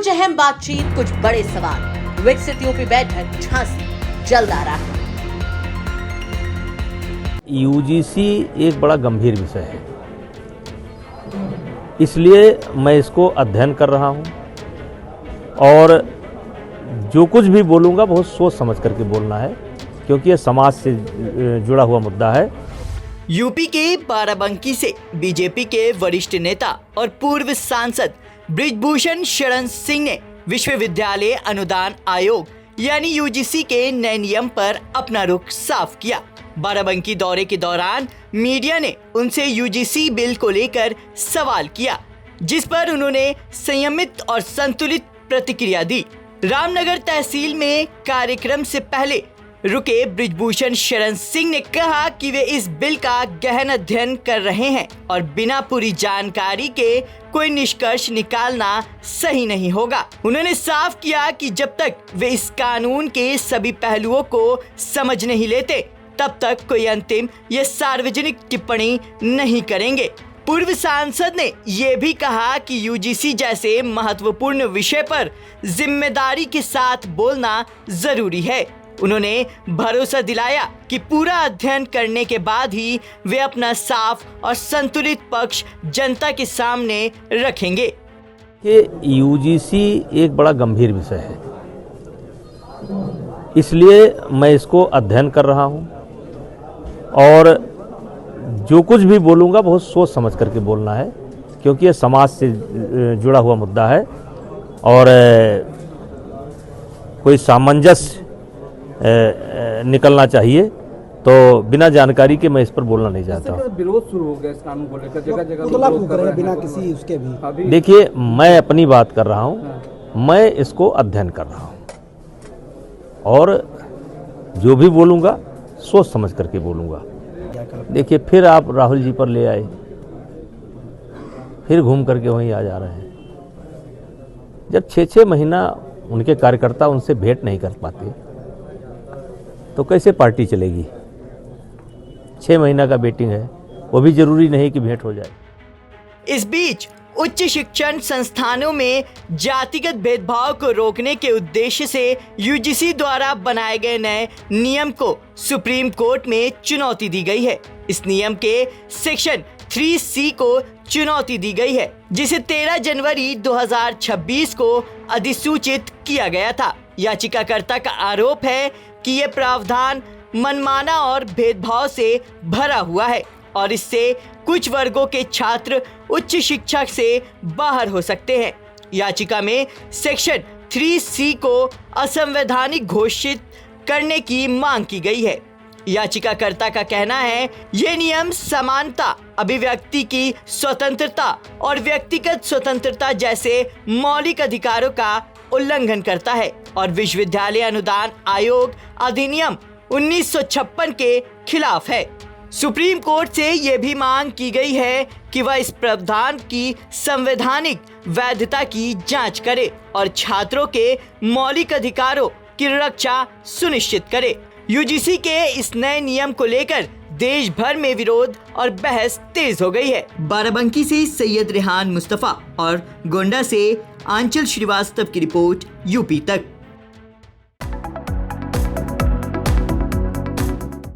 कुछ अहम बातचीत, कुछ बड़े सवाल। विकसित यूपी बैठक झांसी जल्द आ रहा है। यूजीसी एक बड़ा गंभीर विषय है, इसलिए मैं इसको अध्ययन कर रहा हूं और जो कुछ भी बोलूंगा बहुत सोच समझ करके बोलना है, क्योंकि यह समाज से जुड़ा हुआ मुद्दा है। यूपी के बाराबंकी से बीजेपी के वरिष्ठ नेता और पूर्व सांसद बृजभूषण शरण सिंह ने विश्वविद्यालय अनुदान आयोग यानी यूजीसी के नए नियम पर अपना रुख साफ किया। बाराबंकी दौरे के दौरान मीडिया ने उनसे यूजीसी बिल को लेकर सवाल किया, जिस पर उन्होंने संयमित और संतुलित प्रतिक्रिया दी। रामनगर तहसील में कार्यक्रम से पहले रुके बृजभूषण शरण सिंह ने कहा कि वे इस बिल का गहन अध्ययन कर रहे हैं और बिना पूरी जानकारी के कोई निष्कर्ष निकालना सही नहीं होगा। उन्होंने साफ किया कि जब तक वे इस कानून के सभी पहलुओं को समझ नहीं लेते, तब तक कोई अंतिम या सार्वजनिक टिप्पणी नहीं करेंगे। पूर्व सांसद ने ये भी कहा कि यूजीसी जैसे महत्वपूर्ण विषय पर जिम्मेदारी के साथ बोलना जरूरी है। उन्होंने भरोसा दिलाया कि पूरा अध्ययन करने के बाद ही वे अपना साफ और संतुलित पक्ष जनता के सामने रखेंगे। कि यूजीसी एक बड़ा गंभीर विषय है, इसलिए मैं इसको अध्ययन कर रहा हूं और जो कुछ भी बोलूंगा बहुत सोच समझ करके बोलना है, क्योंकि यह समाज से जुड़ा हुआ मुद्दा है और कोई सामंजस्य निकलना चाहिए। तो बिना जानकारी के मैं इस पर बोलना नहीं चाहता हूँ। विरोध शुरू हो गया इस कानून को लेकर, जगह बिना किसी उसके भी। देखिए, मैं अपनी बात कर रहा हूँ, मैं इसको अध्ययन कर रहा हूँ और जो भी बोलूँगा सोच समझ करके बोलूँगा। देखिए, फिर आप राहुल जी पर ले आए, फिर घूम करके वहीं आ जा रहे हैं। जब 6-6 महीना उनके कार्यकर्ता उनसे भेंट नहीं कर पाते तो कैसे पार्टी चलेगी? 6 महीना का वेटिंग है, वो भी जरूरी नहीं कि भेंट हो जाए। इस बीच उच्च शिक्षण संस्थानों में जातिगत भेदभाव को रोकने के उद्देश्य से यूजीसी द्वारा बनाए गए नए नियम को सुप्रीम कोर्ट में चुनौती दी गई है। इस नियम के सेक्शन 3C को चुनौती दी गई है, जिसे 13 जनवरी 2026 को अधिसूचित किया गया था। याचिकाकर्ता का आरोप है कि ये प्रावधान मनमाना और भेदभाव से भरा हुआ है और इससे कुछ वर्गों के छात्र उच्च शिक्षा से बाहर हो सकते हैं। याचिका में सेक्शन 3C को असंवैधानिक घोषित करने की मांग की गई है। याचिकाकर्ता का कहना है ये नियम समानता, अभिव्यक्ति की स्वतंत्रता और व्यक्तिगत स्वतंत्रता जैसे मौलिक अधिकारों का उल्लंघन करता है और विश्वविद्यालय अनुदान आयोग अधिनियम 1956 के खिलाफ है। सुप्रीम कोर्ट से यह भी मांग की गई है कि वह इस प्रावधान की संवैधानिक वैधता की जांच करे और छात्रों के मौलिक अधिकारों की रक्षा सुनिश्चित करे। यूजीसी के इस नए नियम को लेकर देश भर में विरोध और बहस तेज हो गई है। बाराबंकी से सैयद रेहान मुस्तफा और गोंडा से आंचल श्रीवास्तव की रिपोर्ट, यूपी तक।